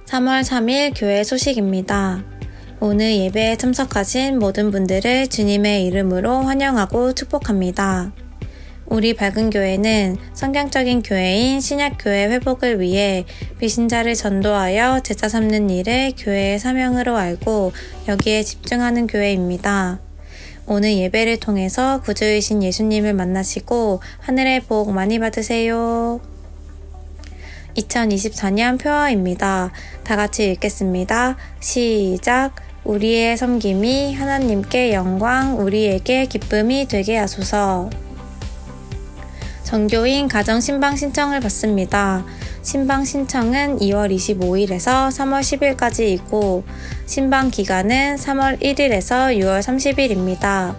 3월 3일 교회 소식입니다. 오늘 예배에 참석하신 모든 분들을 주님의 이름으로 환영하고 축복합니다. 우리 밝은 교회는 성경적인 교회인 신약교회 회복을 위해 비신자를 전도하여 제자 삼는 일을 교회의 사명으로 알고 여기에 집중하는 교회입니다. 오늘 예배를 통해서 구주이신 예수님을 만나시고 하늘의 복 많이 받으세요. 2024년 표어입니다. 다 같이 읽겠습니다. 시작! 우리의 섬김이 하나님께 영광, 우리에게 기쁨이 되게 하소서. 정교인 가정 신방 신청을 받습니다. 신방 신청은 2월 25일에서 3월 10일까지 있고 신방 기간은 3월 1일에서 6월 30일입니다.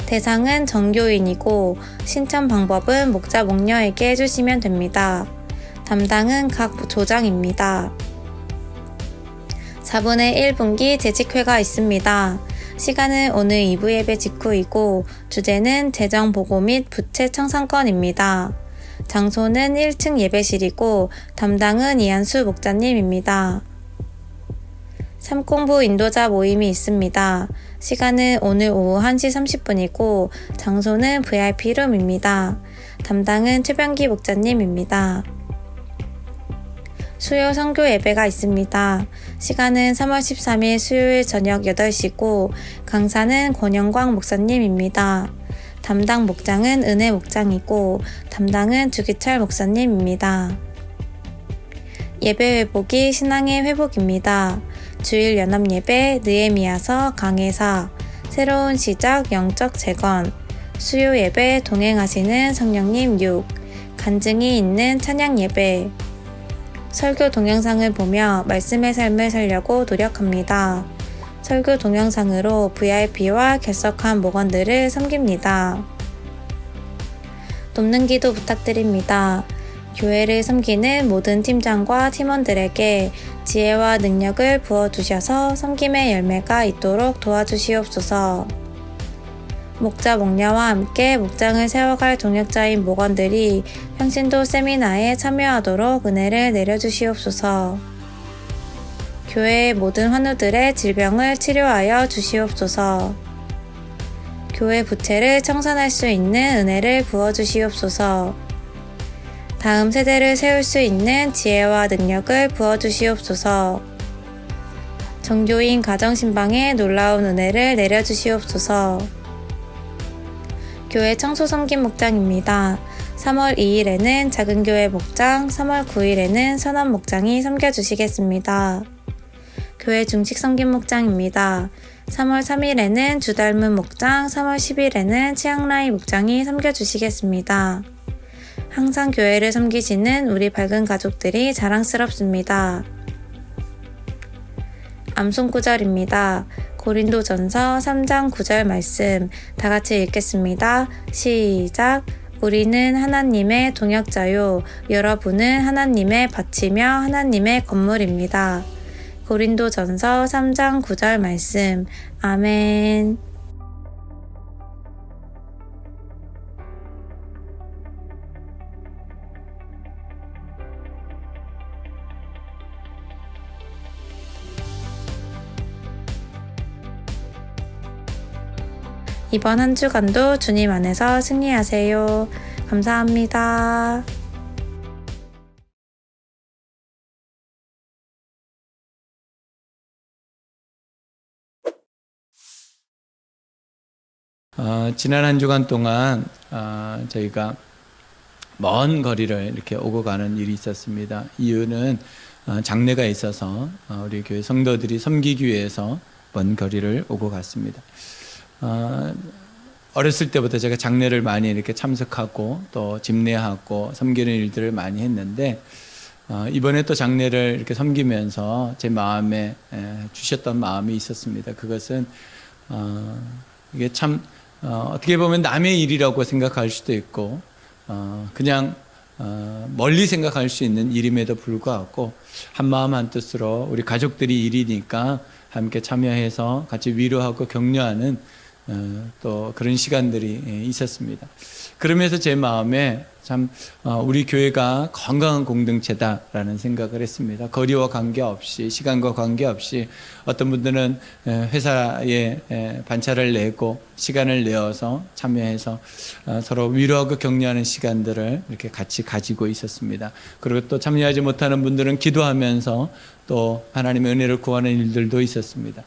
대상은 정교인이고 신청 방법은 목자 목녀에게 해주시면 됩니다. 담당은 각 조장입니다. 4분의 1분기 재직회가 있습니다. 시간은 오늘 2부 예배 직후이고 주제는 재정보고 및 부채 청산권입니다. 장소는 1층 예배실이고 담당은 이한수 목자님입니다. 삼공부 인도자 모임이 있습니다. 시간은 오늘 오후 1시 30분이고 장소는 VIP룸입니다. 담당은 최병기 목자님입니다. 수요 선교 예배가 있습니다. 시간은 3월 13일 수요일 저녁 8시고 강사는 권영광 목사님입니다. 담당 목장은 은혜 목장이고 담당은 주기철 목사님입니다. 예배 회복이 신앙의 회복입니다. 주일 연합 예배 느헤미야서 강해사 새로운 시작 영적 재건 수요 예배 동행하시는 성령님 6 간증이 있는 찬양 예배 설교 동영상을 보며 말씀의 삶을 살려고 노력합니다. 설교 동영상으로 VIP와 결석한 목원들을 섬깁니다. 돕는 기도 부탁드립니다. 교회를 섬기는 모든 팀장과 팀원들에게 지혜와 능력을 부어주셔서 섬김의 열매가 있도록 도와주시옵소서. 목자 목녀와 함께 목장을 세워갈 동역자인 목원들이 평신도 세미나에 참여하도록 은혜를 내려주시옵소서. 교회의 모든 환우들의 질병을 치료하여 주시옵소서. 교회 부채를 청산할 수 있는 은혜를 부어주시옵소서. 다음 세대를 세울 수 있는 지혜와 능력을 부어주시옵소서. 정교인 가정신방에 놀라운 은혜를 내려주시옵소서. 교회 청소 섬김 목장입니다. 3월 2일에는 작은교회 목장, 3월 9일에는 선한 목장이 섬겨주시겠습니다. 교회 중식 섬김 목장입니다. 3월 3일에는 주닮은 목장, 3월 10일에는 치앙라이 목장이 섬겨주시겠습니다. 항상 교회를 섬기시는 우리 밝은 가족들이 자랑스럽습니다. 암송 구절입니다. 고린도전서 3장 9절 말씀 다 같이 읽겠습니다. 시작! 우리는 하나님의 동역자요 여러분은 하나님의 밭이며 하나님의 건물입니다. 고린도전서 3장 9절 말씀 아멘. 이번 한 주간도 주님 안에서 승리하세요. 감사합니다. 지난 한 주간 동안 저희가 먼 거리를 이렇게 오고 가는 일이 있었습니다. 이유는 장례가 있어서 우리 교회 성도들이 섬기기 위해서 먼 거리를 오고 갔습니다. 어렸을 때부터 제가 장례를 많이 이렇게 참석하고 또 집례하고 섬기는 일들을 많이 했는데 이번에 또 장례를 이렇게 섬기면서 제 마음에 주셨던 마음이 있었습니다. 그것은 이게 참 어떻게 보면 남의 일이라고 생각할 수도 있고 그냥 멀리 생각할 수 있는 일임에도 불구하고 한 마음 한 뜻으로 우리 가족들이 일이니까 함께 참여해서 같이 위로하고 격려하는 또 그런 시간들이 있었습니다. 그러면서 제 마음에 참 우리 교회가 건강한 공동체다라는 생각을 했습니다. 거리와 관계없이, 시간과 관계없이 어떤 분들은 회사에 반차를 내고 시간을 내어서 참여해서 서로 위로하고 격려하는 시간들을 이렇게 같이 가지고 있었습니다. 그리고 또 참여하지 못하는 분들은 기도하면서 또 하나님의 은혜를 구하는 일들도 있었습니다.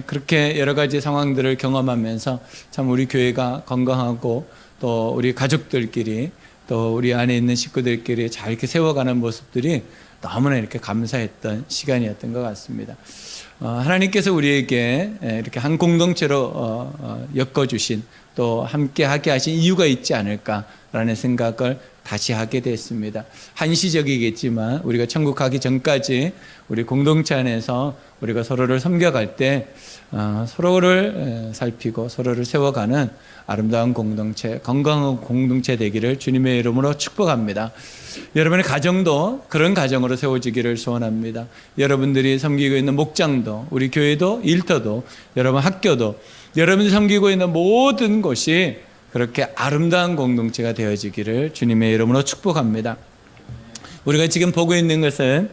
그렇게 여러 가지 상황들을 경험하면서 참 우리 교회가 건강하고 또 우리 가족들끼리 또 우리 안에 있는 식구들끼리 잘 이렇게 세워가는 모습들이 너무나 이렇게 감사했던 시간이었던 것 같습니다. 하나님께서 우리에게 이렇게 한 공동체로 엮어주신 또 함께 하게 하신 이유가 있지 않을까라는 생각을 다시 하게 됐습니다. 한시적이겠지만 우리가 천국 가기 전까지 우리 공동체 안에서 우리가 서로를 섬겨갈 때 서로를 살피고 서로를 세워가는 아름다운 공동체, 건강한 공동체 되기를 주님의 이름으로 축복합니다. 여러분의 가정도 그런 가정으로 세워지기를 소원합니다. 여러분들이 섬기고 있는 목장도, 우리 교회도, 일터도, 여러분 학교도, 여러분이 섬기고 있는 모든 곳이 그렇게 아름다운 공동체가 되어지기를 주님의 이름으로 축복합니다. 우리가 지금 보고 있는 것은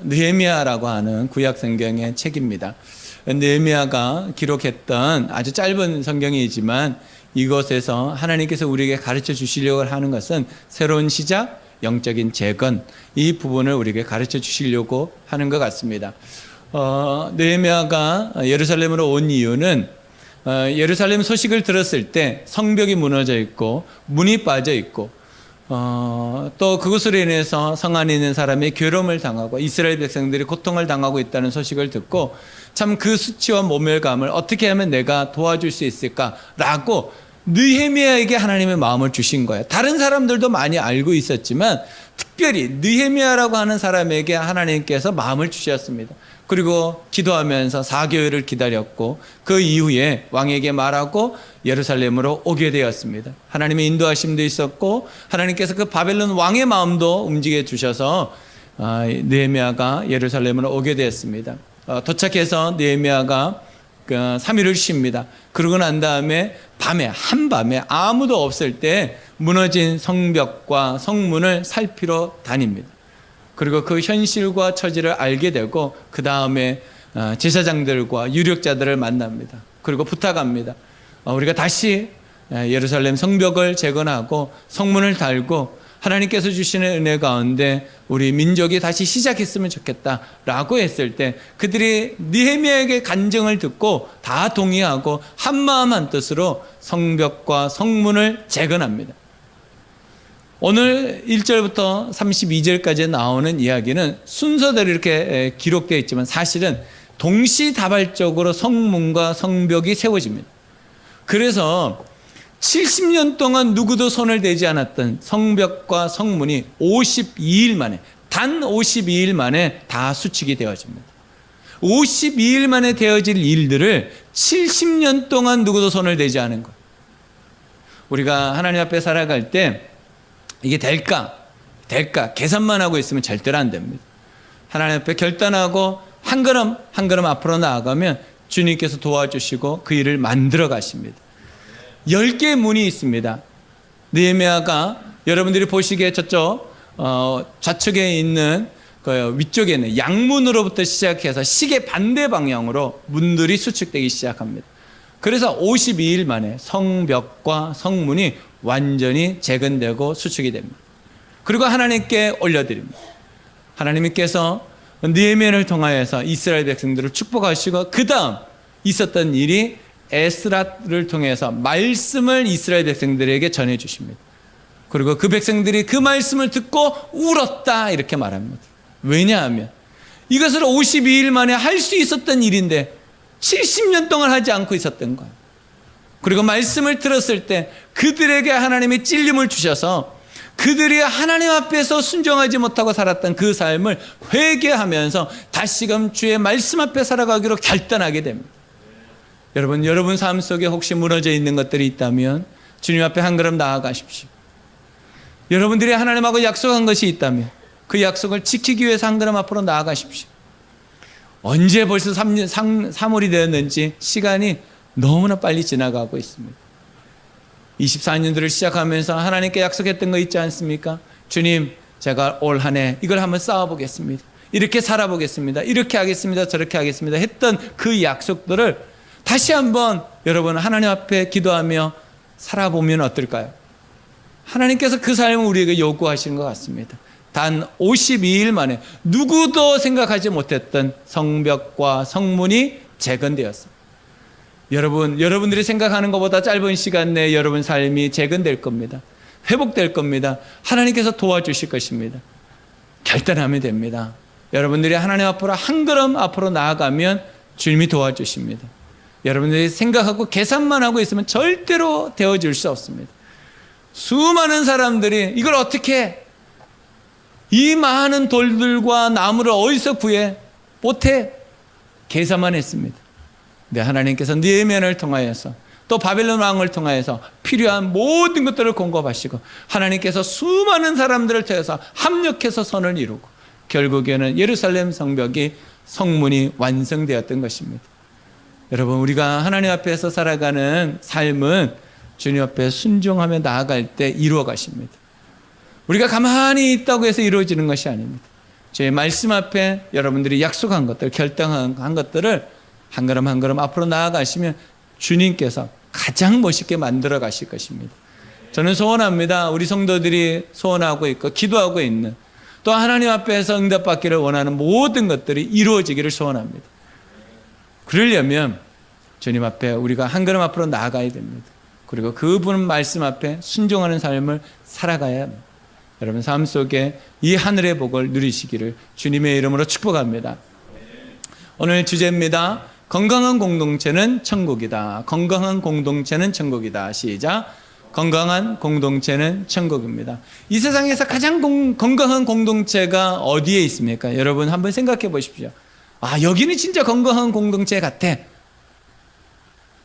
느헤미야라고 하는 구약 성경의 책입니다. 느헤미야가 기록했던 아주 짧은 성경이지만 이것에서 하나님께서 우리에게 가르쳐 주시려고 하는 것은 새로운 시작, 영적인 재건, 이 부분을 우리에게 가르쳐 주시려고 하는 것 같습니다. 느헤미야가 예루살렘으로 온 이유는 예루살렘 소식을 들었을 때 성벽이 무너져 있고 문이 빠져 있고 또 그것으로 인해서 성 안에 있는 사람이 괴로움을 당하고 이스라엘 백성들이 고통을 당하고 있다는 소식을 듣고 참 그 수치와 모멸감을 어떻게 하면 내가 도와줄 수 있을까라고 느헤미야에게 하나님의 마음을 주신 거예요. 다른 사람들도 많이 알고 있었지만 특별히 느헤미야라고 하는 사람에게 하나님께서 마음을 주셨습니다. 그리고 기도하면서 4개월을 기다렸고 그 이후에 왕에게 말하고 예루살렘으로 오게 되었습니다. 하나님의 인도하심도 있었고 하나님께서 그 바벨론 왕의 마음도 움직여 주셔서 느헤미야가 예루살렘으로 오게 되었습니다. 도착해서 느헤미야가 3일을 쉽니다. 그러고 난 다음에 한밤에 아무도 없을 때 무너진 성벽과 성문을 살피러 다닙니다. 그리고 그 현실과 처지를 알게 되고 그 다음에 제사장들과 유력자들을 만납니다. 그리고 부탁합니다. 우리가 다시 예루살렘 성벽을 재건하고 성문을 달고 하나님께서 주시는 은혜 가운데 우리 민족이 다시 시작했으면 좋겠다라고 했을 때 그들이 느헤미야에게 간증을 듣고 다 동의하고 한마음 한뜻으로 성벽과 성문을 재건합니다. 오늘 1절부터 32절까지 나오는 이야기는 순서대로 이렇게 기록되어 있지만 사실은 동시다발적으로 성문과 성벽이 세워집니다. 그래서 70년 동안 누구도 손을 대지 않았던 성벽과 성문이 52일 만에, 단 52일 만에 다 수축이 되어집니다. 52일 만에 되어질 일들을 70년 동안 누구도 손을 대지 않은 것. 우리가 하나님 앞에 살아갈 때 이게 될까 계산만 하고 있으면 절대로 안 됩니다. 하나님 앞에 결단하고 한 걸음 한 걸음 앞으로 나아가면 주님께서 도와주시고 그 일을 만들어 가십니다. 10개의 문이 있습니다. 느헤미야가 여러분들이 보시기에 저쪽 좌측에 있는 위쪽에 있는 양문으로부터 시작해서 시계 반대 방향으로 문들이 수축되기 시작합니다. 그래서 52일 만에 성벽과 성문이 완전히 재건되고 수축이 됩니다. 그리고 하나님께 올려드립니다. 하나님께서 느헤미야를 통하여서 이스라엘 백성들을 축복하시고 그 다음 있었던 일이 에스라를 통해서 말씀을 이스라엘 백성들에게 전해주십니다. 그리고 그 백성들이 그 말씀을 듣고 울었다 이렇게 말합니다. 왜냐하면 이것을 52일 만에 할 수 있었던 일인데 70년 동안 하지 않고 있었던 거예요. 그리고 말씀을 들었을 때 그들에게 하나님의 찔림을 주셔서 그들이 하나님 앞에서 순종하지 못하고 살았던 그 삶을 회개하면서 다시금 주의 말씀 앞에 살아가기로 결단하게 됩니다. 여러분 삶 속에 혹시 무너져 있는 것들이 있다면 주님 앞에 한 걸음 나아가십시오. 여러분들이 하나님하고 약속한 것이 있다면 그 약속을 지키기 위해서 한 걸음 앞으로 나아가십시오. 언제 벌써 3월이 되었는지 시간이 너무나 빨리 지나가고 있습니다. 24년도를 시작하면서 하나님께 약속했던 거 있지 않습니까? 주님, 제가 올 한 해 이걸 한번 쌓아보겠습니다. 이렇게 살아보겠습니다. 이렇게 하겠습니다. 저렇게 하겠습니다. 했던 그 약속들을 다시 한번 여러분 하나님 앞에 기도하며 살아보면 어떨까요? 하나님께서 그 삶을 우리에게 요구하시는 것 같습니다. 단 52일 만에 누구도 생각하지 못했던 성벽과 성문이 재건되었습니다. 여러분들이 생각하는 것보다 짧은 시간 내에 여러분 삶이 재건될 겁니다. 회복될 겁니다. 하나님께서 도와주실 것입니다. 결단하면 됩니다. 여러분들이 하나님 앞으로 한 걸음 앞으로 나아가면 주님이 도와주십니다. 여러분들이 생각하고 계산만 하고 있으면 절대로 되어질 수 없습니다. 수많은 사람들이 이걸 어떻게 이 많은 돌들과 나무를 어디서 구해? 못해. 계산만 했습니다. 근데 하나님께서 느헤미야를 통하여서 또 바벨론 왕을 통하여서 필요한 모든 것들을 공급하시고 하나님께서 수많은 사람들을 통해서 합력해서 선을 이루고 결국에는 예루살렘 성벽이 성문이 완성되었던 것입니다. 여러분, 우리가 하나님 앞에서 살아가는 삶은 주님 앞에 순종하며 나아갈 때 이루어 가십니다. 우리가 가만히 있다고 해서 이루어지는 것이 아닙니다. 제 말씀 앞에 여러분들이 약속한 것들, 결정한 것들을 한 걸음 한 걸음 앞으로 나아가시면 주님께서 가장 멋있게 만들어 가실 것입니다. 저는 소원합니다. 우리 성도들이 소원하고 있고 기도하고 있는 또 하나님 앞에서 응답받기를 원하는 모든 것들이 이루어지기를 소원합니다. 그러려면 주님 앞에 우리가 한 걸음 앞으로 나아가야 됩니다. 그리고 그분 말씀 앞에 순종하는 삶을 살아가야 합니다. 여러분 삶 속에 이 하늘의 복을 누리시기를 주님의 이름으로 축복합니다. 오늘 주제입니다. 건강한 공동체는 천국이다. 건강한 공동체는 천국이다. 시작. 건강한 공동체는 천국입니다. 이 세상에서 가장 건강한 공동체가 어디에 있습니까? 여러분 한번 생각해 보십시오. 아, 여기는 진짜 건강한 공동체 같아.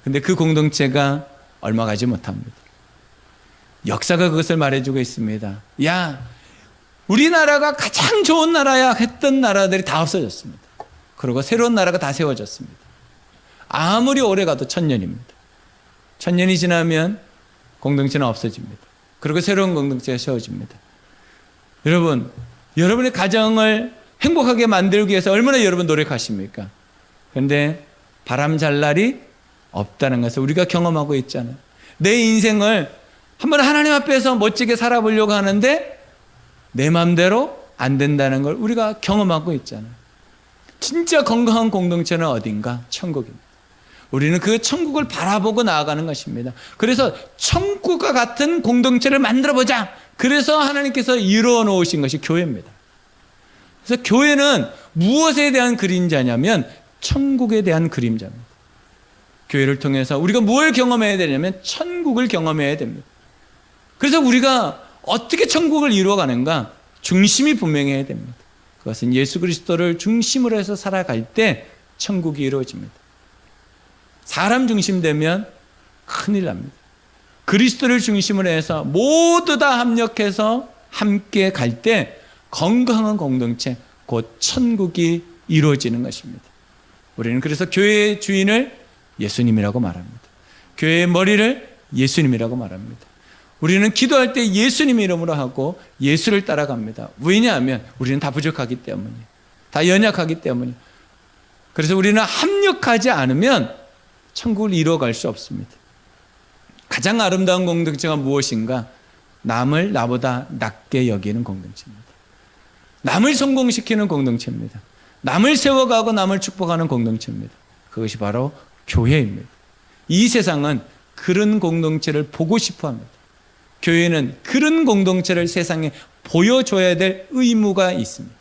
근데 그 공동체가 얼마 가지 못합니다. 역사가 그것을 말해주고 있습니다. 야, 우리나라가 가장 좋은 나라야 했던 나라들이 다 없어졌습니다. 그리고 새로운 나라가 다 세워졌습니다. 아무리 오래 가도 1000년입니다. 1000년이 지나면 공동체는 없어집니다. 그리고 새로운 공동체가 세워집니다. 여러분, 여러분의 가정을 행복하게 만들기 위해서 얼마나 여러분 노력하십니까? 그런데 바람 잘 날이 없다는 것을 우리가 경험하고 있잖아요. 내 인생을 한번 하나님 앞에서 멋지게 살아보려고 하는데 내 마음대로 안 된다는 걸 우리가 경험하고 있잖아요. 진짜 건강한 공동체는 어딘가? 천국입니다. 우리는 그 천국을 바라보고 나아가는 것입니다. 그래서 천국과 같은 공동체를 만들어보자. 그래서 하나님께서 이루어 놓으신 것이 교회입니다. 그래서 교회는 무엇에 대한 그림자냐면 천국에 대한 그림자입니다. 교회를 통해서 우리가 뭘 경험해야 되냐면 천국을 경험해야 됩니다. 그래서 우리가 어떻게 천국을 이루어가는가? 중심이 분명해야 됩니다. 그것은 예수 그리스도를 중심으로 해서 살아갈 때 천국이 이루어집니다. 사람 중심 되면 큰일 납니다. 그리스도를 중심으로 해서 모두 다 합력해서 함께 갈 때 건강한 공동체, 곧 천국이 이루어지는 것입니다. 우리는 그래서 교회의 주인을 예수님이라고 말합니다. 교회의 머리를 예수님이라고 말합니다. 우리는 기도할 때 예수님 이름으로 하고 예수를 따라갑니다. 왜냐하면 우리는 다 부족하기 때문이에요. 다 연약하기 때문이에요. 그래서 우리는 합력하지 않으면 천국을 이루어갈 수 없습니다. 가장 아름다운 공동체가 무엇인가? 남을 나보다 낮게 여기는 공동체입니다. 남을 성공시키는 공동체입니다. 남을 세워가고 남을 축복하는 공동체입니다. 그것이 바로 교회입니다. 이 세상은 그런 공동체를 보고 싶어 합니다. 교회는 그런 공동체를 세상에 보여줘야 될 의무가 있습니다.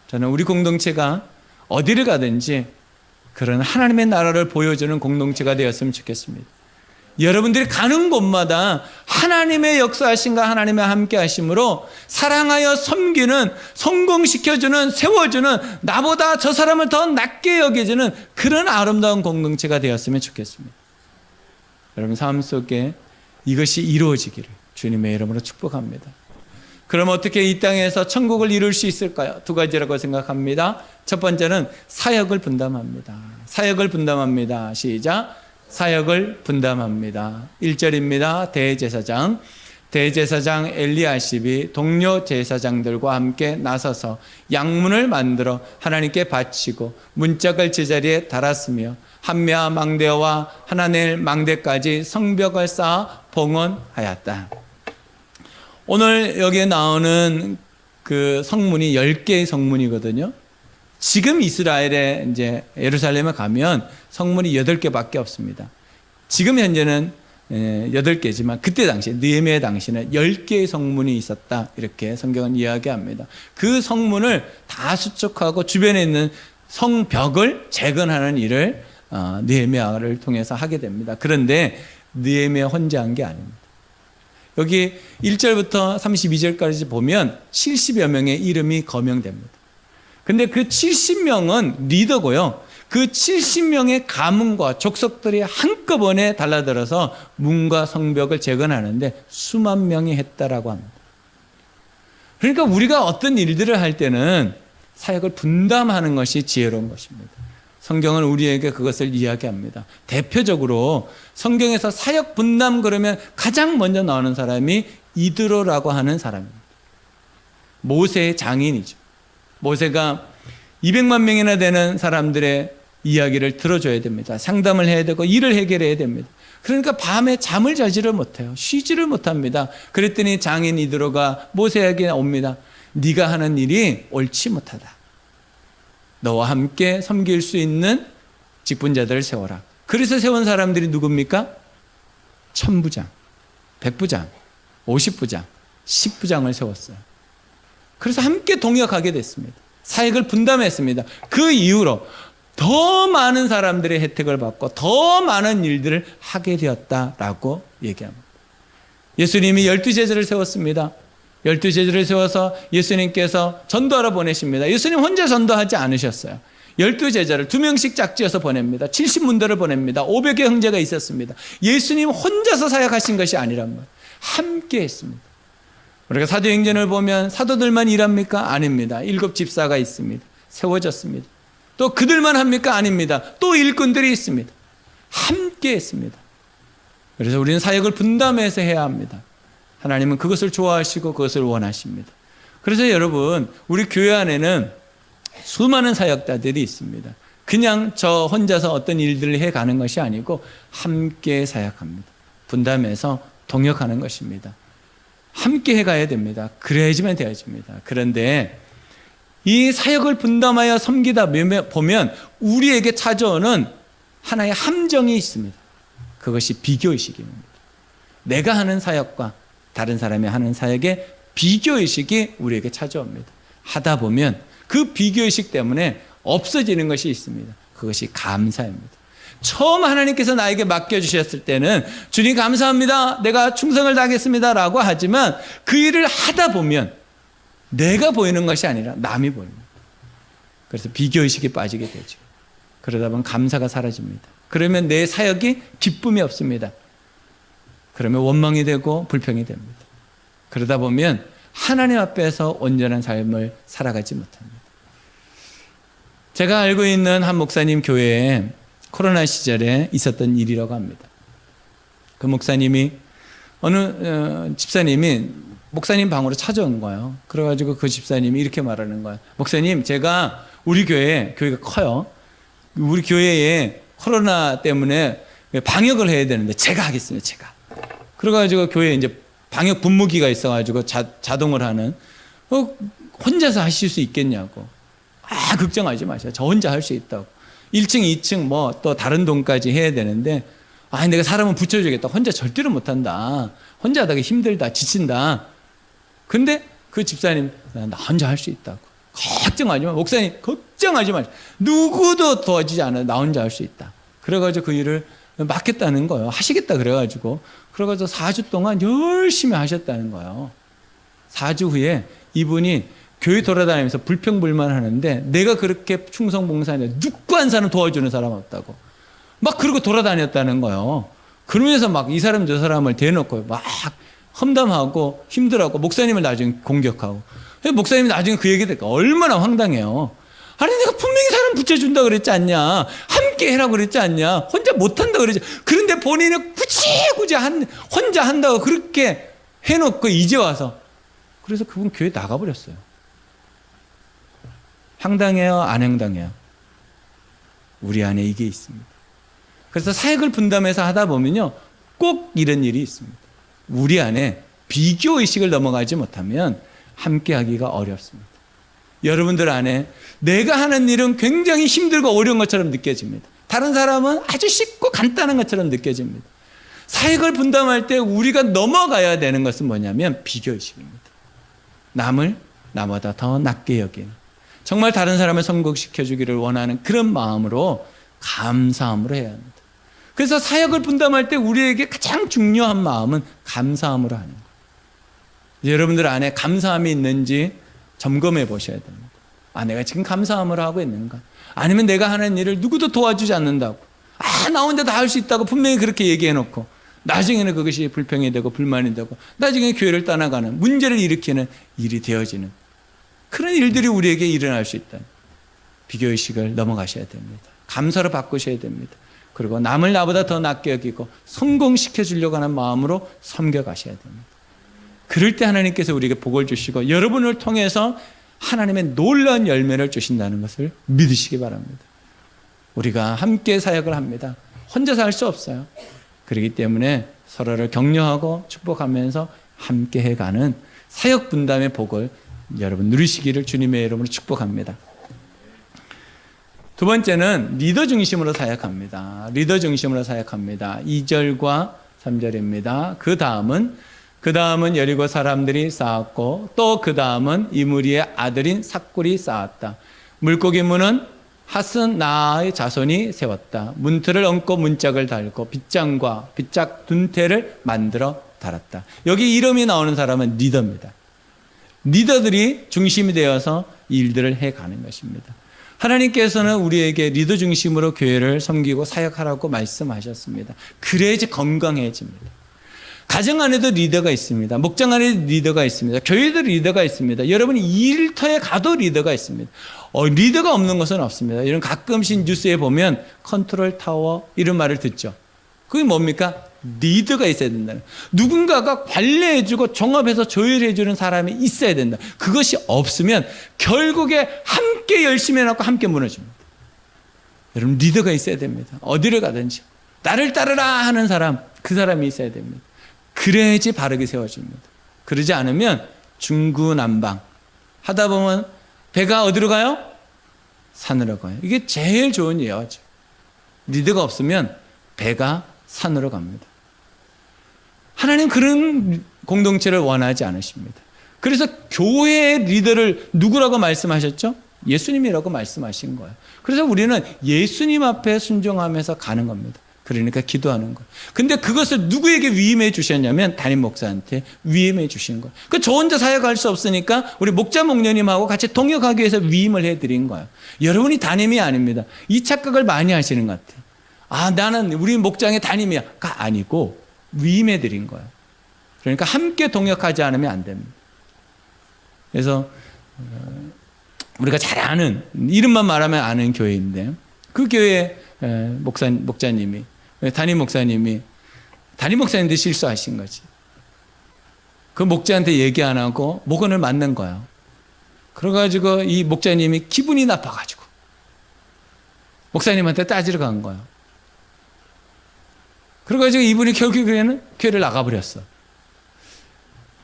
저는 우리 공동체가 어디를 가든지 그런 하나님의 나라를 보여주는 공동체가 되었으면 좋겠습니다. 여러분들이 가는 곳마다 하나님의 역사하심과 하나님의 함께 하심으로 사랑하여 섬기는, 성공시켜주는, 세워주는, 나보다 저 사람을 더 낮게 여겨주는 그런 아름다운 공동체가 되었으면 좋겠습니다. 여러분 삶 속에 이것이 이루어지기를 주님의 이름으로 축복합니다. 그럼 어떻게 이 땅에서 천국을 이룰 수 있을까요? 두 가지라고 생각합니다. 첫 번째는 사역을 분담합니다. 사역을 분담합니다. 시작. 사역을 분담합니다. 1절입니다. 대제사장 엘리야십이 동료 제사장들과 함께 나서서 양문을 만들어 하나님께 바치고 문짝을 제자리에 달았으며 한메아 망대와 하나넬 망대까지 성벽을 쌓아 봉헌하였다. 오늘 여기에 나오는 그 성문이 10개의 성문이거든요. 지금 이스라엘에 이제 예루살렘에 가면 성문이 8개밖에 없습니다. 지금 현재는 8개지만 그때 당시 느헤미야 당시는 10개의 성문이 있었다, 이렇게 성경은 이야기합니다. 그 성문을 다 수축하고 주변에 있는 성벽을 재건하는 일을 느헤미야를 통해서 하게 됩니다. 그런데 느헤미야 혼자 한 게 아닙니다. 여기 1절부터 32절까지 보면 70여 명의 이름이 거명됩니다. 근데 그 70명은 리더고요. 그 70명의 가문과 족속들이 한꺼번에 달라들어서 문과 성벽을 재건하는데 수만 명이 했다라고 합니다. 그러니까 우리가 어떤 일들을 할 때는 사역을 분담하는 것이 지혜로운 것입니다. 성경은 우리에게 그것을 이야기합니다. 대표적으로 성경에서 사역 분담 그러면 가장 먼저 나오는 사람이 이드로라고 하는 사람입니다. 모세의 장인이죠. 모세가 200만 명이나 되는 사람들의 이야기를 들어줘야 됩니다. 상담을 해야 되고 일을 해결해야 됩니다. 그러니까 밤에 잠을 자지를 못해요. 쉬지를 못합니다. 그랬더니 장인 이드로가 모세에게 옵니다. 네가 하는 일이 옳지 못하다. 너와 함께 섬길 수 있는 직분자들을 세워라. 그래서 세운 사람들이 누굽니까? 1000부장, 100부장, 50부장, 10부장을 세웠어요. 그래서 함께 동역하게 됐습니다. 사역을 분담했습니다. 그 이후로 더 많은 사람들의 혜택을 받고 더 많은 일들을 하게 되었다라고 얘기합니다. 예수님이 12제자를 세웠습니다. 12제자를 세워서 예수님께서 전도하러 보내십니다. 예수님 혼자 전도하지 않으셨어요. 12제자를 2명씩 짝지어서 보냅니다. 70문도를 보냅니다. 500의 형제가 있었습니다. 예수님 혼자서 사역하신 것이 아니란 거예요. 함께 했습니다. 우리가 사도행전을 보면 사도들만 일합니까? 아닙니다. 7 집사가 있습니다. 세워졌습니다. 또 그들만 합니까? 아닙니다. 또 일꾼들이 있습니다. 함께 했습니다. 그래서 우리는 사역을 분담해서 해야 합니다. 하나님은 그것을 좋아하시고 그것을 원하십니다. 그래서 여러분, 우리 교회 안에는 수많은 사역자들이 있습니다. 그냥 저 혼자서 어떤 일들을 해가는 것이 아니고 함께 사역합니다. 분담해서 동역하는 것입니다. 함께 해가야 됩니다. 그래야지만 되어집니다. 그런데 이 사역을 분담하여 섬기다 보면 우리에게 찾아오는 하나의 함정이 있습니다. 그것이 비교의식입니다. 내가 하는 사역과 다른 사람이 하는 사역의 비교의식이 우리에게 찾아옵니다. 하다 보면 그 비교의식 때문에 없어지는 것이 있습니다. 그것이 감사입니다. 처음 하나님께서 나에게 맡겨주셨을 때는 주님 감사합니다, 내가 충성을 다하겠습니다 라고 하지만 그 일을 하다 보면 내가 보이는 것이 아니라 남이 보입니다. 그래서 비교의식에 빠지게 되죠. 그러다 보면 감사가 사라집니다. 그러면 내 사역이 기쁨이 없습니다. 그러면 원망이 되고 불평이 됩니다. 그러다 보면 하나님 앞에서 온전한 삶을 살아가지 못합니다. 제가 알고 있는 한 목사님 교회에 코로나 시절에 있었던 일이라고 합니다. 그 목사님이 어느 집사님이 목사님 방으로 찾아온 거예요. 그래가지고 그 집사님이 이렇게 말하는 거예요. 목사님, 제가 우리 교회가 커요. 우리 교회에 코로나 때문에 방역을 해야 되는데 제가 하겠습니다. 제가. 그래가지고 교회에 이제 방역 분무기가 있어가지고 자동을 하는 혼자서 하실 수 있겠냐고. 걱정하지 마세요. 저 혼자 할 수 있다고. 1층, 2층 뭐 또 다른 동까지 해야 되는데 내가 사람은 붙여주겠다. 혼자 절대로 못한다. 혼자 하다가 힘들다. 지친다. 근데 그 집사님, 나 혼자 할 수 있다고. 걱정하지 마. 목사님, 걱정하지 마. 누구도 도와주지 않아. 나 혼자 할 수 있다. 그래가지고 그 일을 맡겠다는 거예요. 하시겠다 그래가지고. 그래가지고 4주 동안 열심히 하셨다는 거예요. 4주 후에 이분이 교회 돌아다니면서 불평불만 하는데 내가 그렇게 충성봉사하는데 누구 한 사람 도와주는 사람 없다고. 막 그러고 돌아다녔다는 거예요. 그러면서 막 이 사람 저 사람을 대놓고 막 험담하고 힘들어하고 목사님을 나중에 공격하고. 목사님이 나중에 그 얘기 듣니까 얼마나 황당해요. 아니 내가 분명히 사람 붙여준다 그랬지 않냐. 함께 함께 해라고 그랬지 않냐? 혼자 못한다 그러지. 그런데 본인은 굳이 혼자 한다고 그렇게 해놓고 이제 와서. 그래서 그분 교회 나가버렸어요. 황당해요? 안 황당해요? 우리 안에 이게 있습니다. 그래서 사역을 분담해서 하다 보면요, 꼭 이런 일이 있습니다. 우리 안에 비교의식을 넘어가지 못하면 함께 하기가 어렵습니다. 여러분들 안에 내가 하는 일은 굉장히 힘들고 어려운 것처럼 느껴집니다. 다른 사람은 아주 쉽고 간단한 것처럼 느껴집니다. 사역을 분담할 때 우리가 넘어가야 되는 것은 뭐냐면 비교의식입니다. 남을 나보다 더 낮게 여기는, 정말 다른 사람을 성공시켜주기를 원하는 그런 마음으로 감사함으로 해야 합니다. 그래서 사역을 분담할 때 우리에게 가장 중요한 마음은 감사함으로 하는 거예요. 여러분들 안에 감사함이 있는지 점검해 보셔야 됩니다. 내가 지금 감사함으로 하고 있는가? 아니면 내가 하는 일을 누구도 도와주지 않는다고, 나 혼자 다 할 수 있다고 분명히 그렇게 얘기해 놓고 나중에는 그것이 불평이 되고 불만이 되고 나중에 교회를 떠나가는, 문제를 일으키는 일이 되어지는 그런 일들이 우리에게 일어날 수 있다. 비교의식을 넘어가셔야 됩니다. 감사로 바꾸셔야 됩니다. 그리고 남을 나보다 더 낮게 여기고 성공시켜 주려고 하는 마음으로 섬겨가셔야 됩니다. 그럴 때 하나님께서 우리에게 복을 주시고 여러분을 통해서 하나님의 놀라운 열매를 주신다는 것을 믿으시기 바랍니다. 우리가 함께 사역을 합니다. 혼자서 할 수 없어요. 그렇기 때문에 서로를 격려하고 축복하면서 함께 해가는 사역 분담의 복을 여러분 누리시기를 주님의 이름으로 축복합니다. 두 번째는 리더 중심으로 사역합니다. 리더 중심으로 사역합니다. 2절과 3절입니다. 그 다음은 여리고 사람들이 쌓았고 또 그 다음은 이므리의 아들인 삭굴이 쌓았다. 물고기 문은 하스나의 자손이 세웠다. 문틀을 얹고 문짝을 달고 빗장과 빗짝 둔태를 만들어 달았다. 여기 이름이 나오는 사람은 리더입니다. 리더들이 중심이 되어서 일들을 해가는 것입니다. 하나님께서는 우리에게 리더 중심으로 교회를 섬기고 사역하라고 말씀하셨습니다. 그래야지 건강해집니다. 가정 안에도 리더가 있습니다. 목장 안에도 리더가 있습니다. 교회도 리더가 있습니다. 여러분이 일터에 가도 리더가 있습니다. 리더가 없는 것은 없습니다. 이런 가끔씩 뉴스에 보면 컨트롤 타워 이런 말을 듣죠. 그게 뭡니까? 리더가 있어야 된다는, 누군가가 관리해주고 종합해서 조율해주는 사람이 있어야 된다. 그것이 없으면 결국에 함께 열심히 해놓고 함께 무너집니다. 여러분 리더가 있어야 됩니다. 어디를 가든지 나를 따르라 하는 사람, 그 사람이 있어야 됩니다. 그래야지 바르게 세워집니다. 그러지 않으면 중구난방 하다 보면 배가 어디로 가요? 산으로 가요. 이게 제일 좋은 예화죠. 리더가 없으면 배가 산으로 갑니다. 하나님 그런 공동체를 원하지 않으십니다. 그래서 교회의 리더를 누구라고 말씀하셨죠? 예수님이라고 말씀하신 거예요. 그래서 우리는 예수님 앞에 순종하면서 가는 겁니다. 그러니까 기도하는 거예요. 근데 그것을 누구에게 위임해 주셨냐면 담임 목사한테 위임해 주신 거예요. 저 혼자 사역할 수 없으니까 우리 목자 목녀님하고 같이 동역하기 위해서 위임을 해드린 거예요. 여러분이 담임이 아닙니다. 이 착각을 많이 하시는 것 같아요. 나는 우리 목장의 담임이야가 아니고 위임해 드린 거예요. 그러니까 함께 동역하지 않으면 안 됩니다. 그래서 우리가 잘 아는, 이름만 말하면 아는 교회인데 그 교회 목자님이, 담임 목사님도 실수하신 거지. 그 목자한테 얘기 안 하고 목원을 맞는 거예요. 그래가지고 이 목자님이 기분이 나빠가지고 목사님한테 따지러 간 거예요. 그래가지고 이분이 결국에는 교회를 나가버렸어.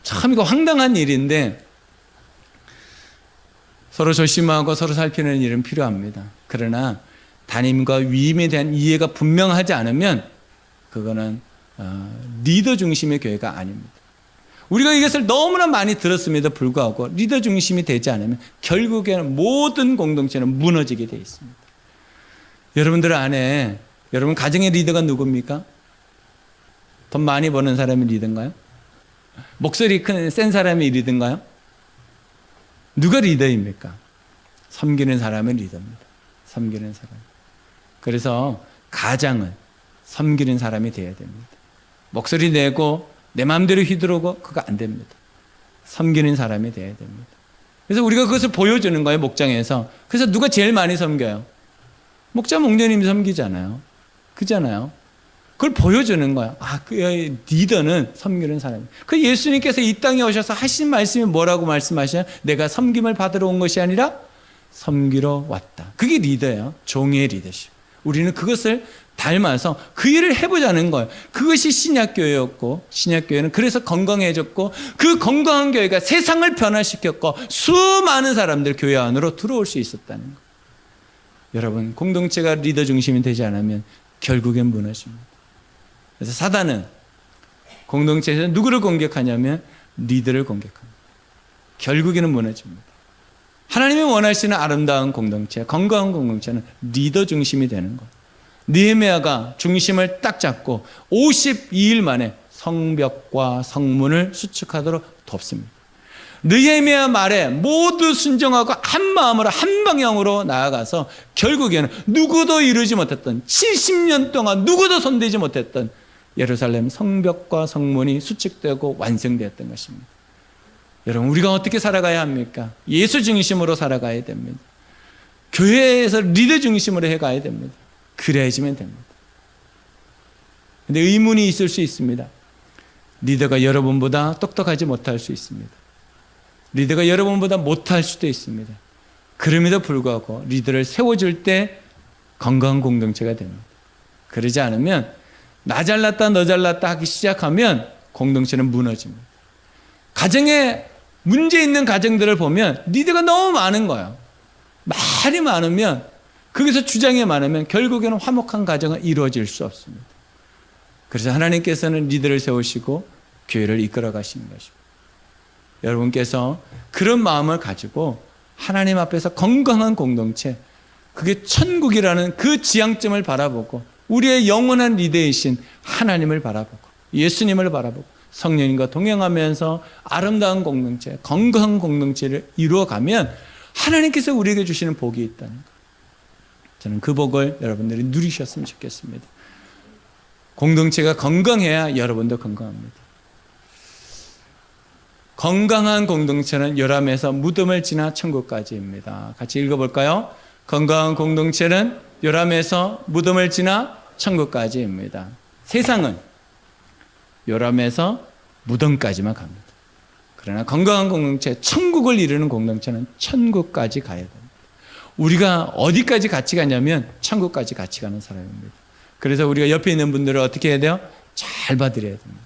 참 이거 황당한 일인데 서로 조심하고 서로 살피는 일은 필요합니다. 그러나 담임과 위임에 대한 이해가 분명하지 않으면 그거는 리더 중심의 교회가 아닙니다. 우리가 이것을 너무나 많이 들었음에도 불구하고 리더 중심이 되지 않으면 결국에는 모든 공동체는 무너지게 되어 있습니다. 여러분들 안에 여러분 가정의 리더가 누굽니까? 돈 많이 버는 사람이 리더인가요? 목소리 센 사람이 리더인가요? 누가 리더입니까? 섬기는 사람은 리더입니다. 섬기는 사람. 그래서 가장은 섬기는 사람이 되어야 됩니다. 목소리 내고 내 마음대로 휘두르고 그거 안 됩니다. 섬기는 사람이 되어야 됩니다. 그래서 우리가 그것을 보여주는 거예요, 목장에서. 그래서 누가 제일 많이 섬겨요? 목자 목녀님이 섬기잖아요. 그잖아요. 그걸 보여주는 거야. 그 리더는 섬기는 사람이야. 그 예수님께서 이 땅에 오셔서 하신 말씀이 뭐라고 말씀하셔요? 내가 섬김을 받으러 온 것이 아니라 섬기러 왔다. 그게 리더예요. 종의 리더십. 우리는 그것을 닮아서 그 일을 해보자는 거예요. 그것이 신약교회였고, 신약교회는 그래서 건강해졌고, 그 건강한 교회가 세상을 변화시켰고, 수많은 사람들 교회 안으로 들어올 수 있었다는 거예요. 여러분, 공동체가 리더 중심이 되지 않으면 결국엔 무너집니다. 그래서 사단은 공동체에서 누구를 공격하냐면 리더를 공격합니다. 결국에는 무너집니다. 하나님이 원하시는 아름다운 공동체, 건강한 공동체는 리더 중심이 되는 거예요. 느헤미야가 중심을 딱 잡고 52일 만에 성벽과 성문을 수축하도록 돕습니다. 느헤미야 말에 모두 순종하고 한 마음으로 한 방향으로 나아가서 결국에는 누구도 이루지 못했던 70년 동안 누구도 손대지 못했던 예루살렘 성벽과 성문이 수축되고 완성되었던 것입니다. 여러분, 우리가 어떻게 살아가야 합니까? 예수 중심으로 살아가야 됩니다. 교회에서 리더 중심으로 해가야 됩니다. 그래야지면 됩니다. 근데 의문이 있을 수 있습니다. 리더가 여러분보다 똑똑하지 못할 수 있습니다. 리더가 여러분보다 못할 수도 있습니다. 그럼에도 불구하고 리더를 세워줄 때 건강한 공동체가 됩니다. 그러지 않으면 나 잘났다 너 잘났다 하기 시작하면 공동체는 무너집니다. 가정에 문제 있는 가정들을 보면 리더가 너무 많은 거예요. 말이 많으면, 거기서 주장이 많으면 결국에는 화목한 가정은 이루어질 수 없습니다. 그래서 하나님께서는 리더를 세우시고 교회를 이끌어 가시는 것입니다. 여러분께서 그런 마음을 가지고 하나님 앞에서 건강한 공동체, 그게 천국이라는 그 지향점을 바라보고 우리의 영원한 리더이신 하나님을 바라보고 예수님을 바라보고 성령님과 동행하면서 아름다운 공동체, 건강한 공동체를 이루어가면 하나님께서 우리에게 주시는 복이 있다는 것. 저는 그 복을 여러분들이 누리셨으면 좋겠습니다. 공동체가 건강해야 여러분도 건강합니다. 건강한 공동체는 요람에서 무덤을 지나 천국까지입니다. 같이 읽어볼까요? 건강한 공동체는 요람에서 무덤을 지나 천국까지입니다. 세상은 요람에서 무덤까지만 갑니다. 그러나 건강한 공동체, 천국을 이루는 공동체는 천국까지 가야 됩니다. 우리가 어디까지 같이 가냐면 천국까지 같이 가는 사람입니다. 그래서 우리가 옆에 있는 분들을 어떻게 해야 돼요? 잘 봐드려야 됩니다.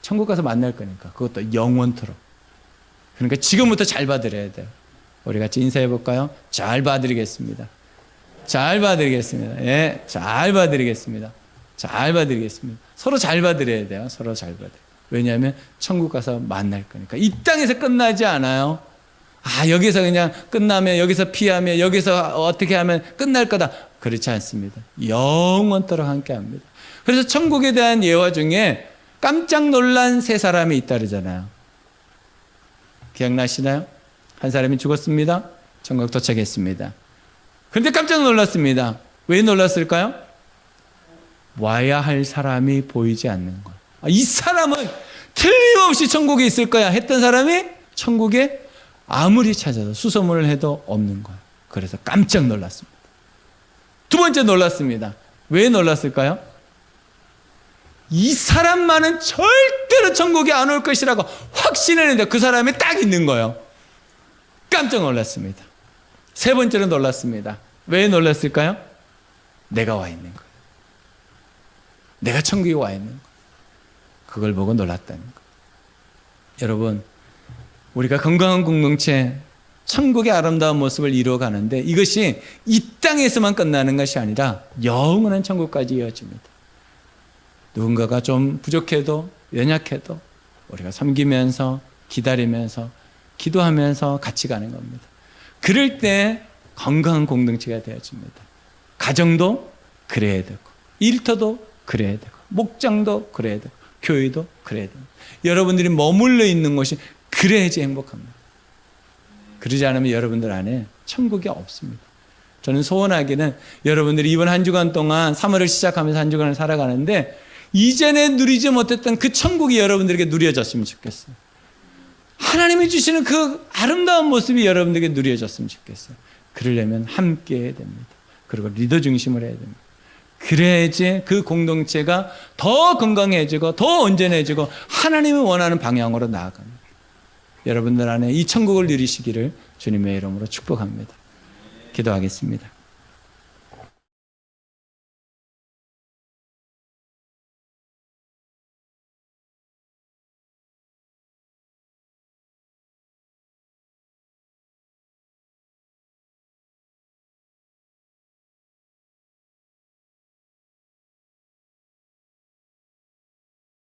천국 가서 만날 거니까, 그것도 영원토록. 그러니까 지금부터 잘 봐드려야 돼요. 우리 같이 인사해 볼까요? 잘 봐드리겠습니다. 잘 봐드리겠습니다. 예, 잘 봐드리겠습니다. 잘 봐드리겠습니다. 서로 잘 봐드려야 돼요. 서로 잘 봐드려요. 왜냐하면 천국 가서 만날 거니까. 이 땅에서 끝나지 않아요. 여기서 그냥 끝나면, 여기서 피하면, 여기서 어떻게 하면 끝날 거다. 그렇지 않습니다. 영원토록 함께 합니다. 그래서 천국에 대한 예화 중에 깜짝 놀란 세 사람이 있다 그러잖아요. 기억나시나요? 한 사람이 죽었습니다. 천국 도착했습니다. 그런데 깜짝 놀랐습니다. 왜 놀랐을까요? 와야 할 사람이 보이지 않는 것. 이 사람은 틀림없이 천국에 있을 거야 했던 사람이 천국에 아무리 찾아서 수소문을 해도 없는 거예요. 그래서 깜짝 놀랐습니다. 두 번째 놀랐습니다. 왜 놀랐을까요? 이 사람만은 절대로 천국에 안 올 것이라고 확신했는데 그 사람이 딱 있는 거예요. 깜짝 놀랐습니다. 세 번째로 놀랐습니다. 왜 놀랐을까요? 내가 와 있는 거예요. 내가 천국에 와 있는 거예요. 그걸 보고 놀랐다는 거예요. 여러분, 우리가 건강한 공동체, 천국의 아름다운 모습을 이루어가는데 이것이 이 땅에서만 끝나는 것이 아니라 영원한 천국까지 이어집니다. 누군가가 좀 부족해도 연약해도 우리가 섬기면서 기다리면서 기도하면서 같이 가는 겁니다. 그럴 때 건강한 공동체가 되어집니다. 가정도 그래야 되고 일터도 그래야 되고 목장도 그래야 되고 교회도 그래야 됩니다. 여러분들이 머물러 있는 곳이 그래야지 행복합니다. 그러지 않으면 여러분들 안에 천국이 없습니다. 저는 소원하기는 여러분들이 이번 한 주간 동안 3월을 시작하면서 한 주간을 살아가는데 이전에 누리지 못했던 그 천국이 여러분들에게 누려졌으면 좋겠어요. 하나님이 주시는 그 아름다운 모습이 여러분들에게 누려졌으면 좋겠어요. 그러려면 함께 해야 됩니다. 그리고 리더 중심으로 해야 됩니다. 그래야지 그 공동체가 더 건강해지고 더 온전해지고 하나님이 원하는 방향으로 나아갑니다. 여러분들 안에 이 천국을 누리시기를 주님의 이름으로 축복합니다. 기도하겠습니다.